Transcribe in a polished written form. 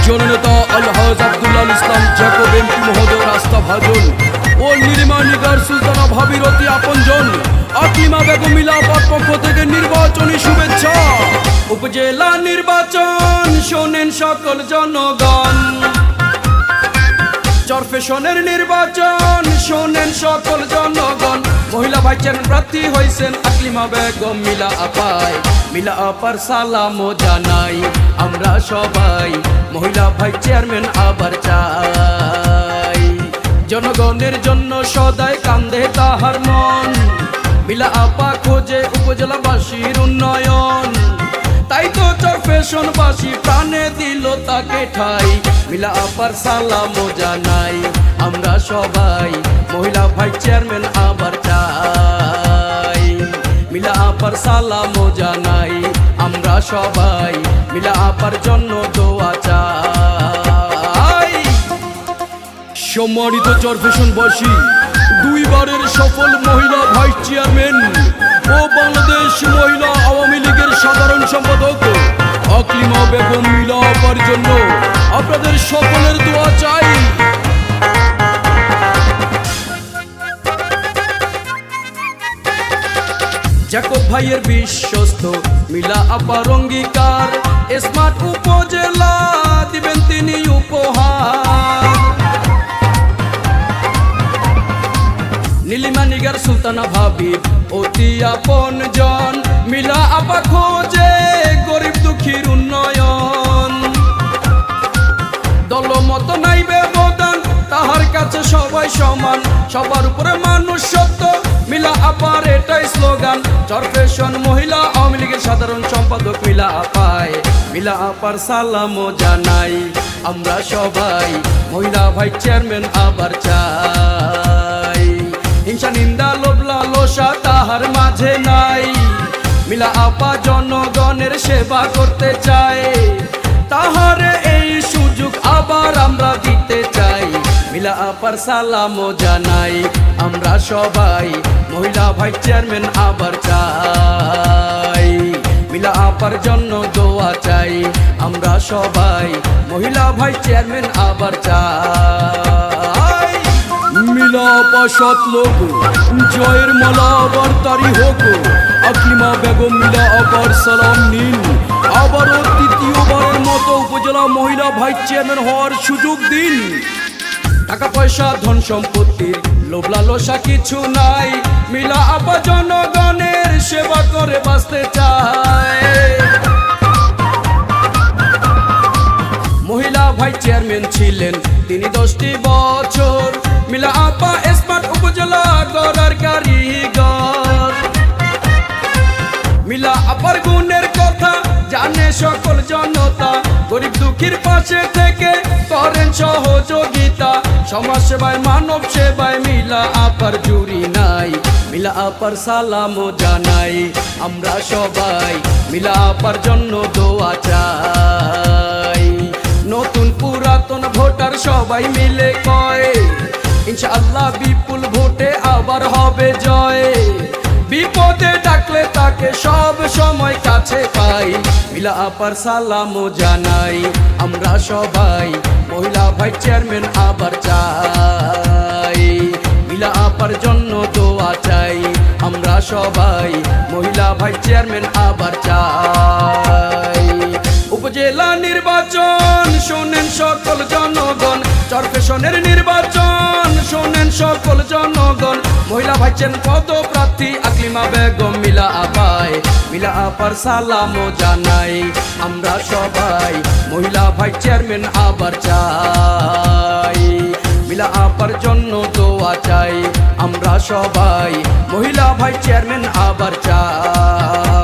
জননেতা আলহাজ আব্দুল্লাহ ইসলাম Jacob MP মহোদয় রাস্তা ভাজন ও নীলিমা নিগার সুলতানা ভাবির অতি আপনজন আকলিমা বেগম মিলা আপার পক্ষ থেকে নির্বাচনী শুভেচ্ছা। উপজেলা নির্বাচন শোনেন সকল জনগণ, চরফেশনের নির্বাচন শোনেন সকল জনগণ। মহিলা ভাইস চেয়ারম্যান প্রার্থী হয়েছেন আকলিমা বেগম মিলা আপায়, মিলা আপার সালাম জানাই আমরা সবাই। মহিলা ভাইস চেয়ারম্যান আবার চাই, জনগণের জন্য সদাই কান্দে তাহার মন। মিলা আপা খোঁজে উপজেলাবাসীর উন্নয়ন, তাই তো চরফেশনবাসী প্রাণে দিল তাকে ঠাই। মিলা আপার সালাম জানাই আমরা সবাই। মহিলা ভাইস চেয়ারম্যান আবার চাই, মিলা আপার সালাম জানাই আমরা সবাই। মিলা আপার জন্য দোয়া চাই। সম্মানিত চরফেশনবাসী, দুইবারের সফল মহিলা ভাইস চেয়ারম্যান ও বাংলাদেশ মহিলা আওয়ামী লীগের সাধারণ সম্পাদক আকলিমা বেগম মিলা আপার জন্য আপনাদের সকলের দোয়া চাই। জ্যাকব ভাইয়ের বিশ্বস্ত মিলা আপার অঙ্গীকার, স্মার্ট উপজেলা দিবেন তিনি উপহার। নীলিমা নিগার সুলতানা ভাবি অতি আপন জন, মিলা আপা খোঁজে গরিব দুঃখীর উন্নয়ন। দলমত নাই ব্যবধান, তাহার কাছে সবাই সমান, সবার উপরে মানুষ সত্য, মিলা আপার এটাই স্লোগান। চরফেশন মহিলা আওয়ামী লীগের সাধারণ সম্পাদক মিলা আপায়, মিলা আপার সালাম জানাই আমরা সবাই। মহিলা ভাইস চেয়ারম্যান আবার চাই, হিংসা নিন্দা লোভ লালসা তাহার মাঝে নাই। মিলা আপা জনগণের সেবা করতে চায়, তাহারে এই সুযোগ আবার আমরা দিতে চাই। মিলা আপার সালাম জানাই আমরা সবাই। মহিলা ভাইস চেয়ারম্যান আবার চাই, মিলা আপার জন্য দোয়া চাই আমরা সবাই। মহিলা ভাইস চেয়ারম্যান আবার চাই। মিলা আপা সৎ লোক, জয়ের মালা আবার তারি হোক। আকলিমা বেগম মিলা আপার সালাম নিন, আবারও তৃতীয়বারের মতো উপজেলা মহিলা ভাইস চেয়ারম্যান হওয়ার সুযোগ দিন। টাকা পয়সা ধন সম্পত্তির লোভ লালসা কিছু নাই, মিলা আপা জনগণের সেবা করে বাঁচতে চায়। মহিলা ভাইস চেয়ারম্যান ছিলেন তিনি 10টি বছর, মিলা আপা স্মার্ট উপজেলা গড়ার কারিগর। মিলা আপার গুণের কথা জানে সকল জনতা, গরিব দুঃখীর পাশে থেকে করেন সহযোগিতা। সমাজ সেবায় মানব সেবায় মিলা আপার জুড়ি নাই। মিলা আপার সালাম জানাই আমরা সবাই। মিলা আপার জন্য দোয়া চাই। নতুন পুরাতন ভোটার সবাই মিলে কয়, ইনশাআল্লাহ বিপুল ভোটে আবার হবে জয়। বিপদে ডাকলে তাকে সব সময় কাছে পাই। মিলা আপার সালাম জানাই আমরা সবাই। মহিলা ভাইস চেয়ারম্যান আবার চাই, মিলা আপার জন্য দোয়া চাই আমরা সবাই। মহিলা ভাইস চেয়ারম্যান আবার চাই। উপজেলা নির্বাচন শোনেন সকল জনগণ, চরফেশনের নির্বাচন শোনেন সকল জনগণ। মহিলা ভাইস চেয়ারম্যান পদপ্রার্থী আকলিমা বেগম মিলা আপায়, মিলা আপার সালাম জানাই আমরা সবাই। মহিলা ভাইস চেয়ারম্যান আবার চাই, মিলা আপার জন্য দোয়া চাই আমরা সবাই। মহিলা ভাইস চেয়ারম্যান আবার চাই।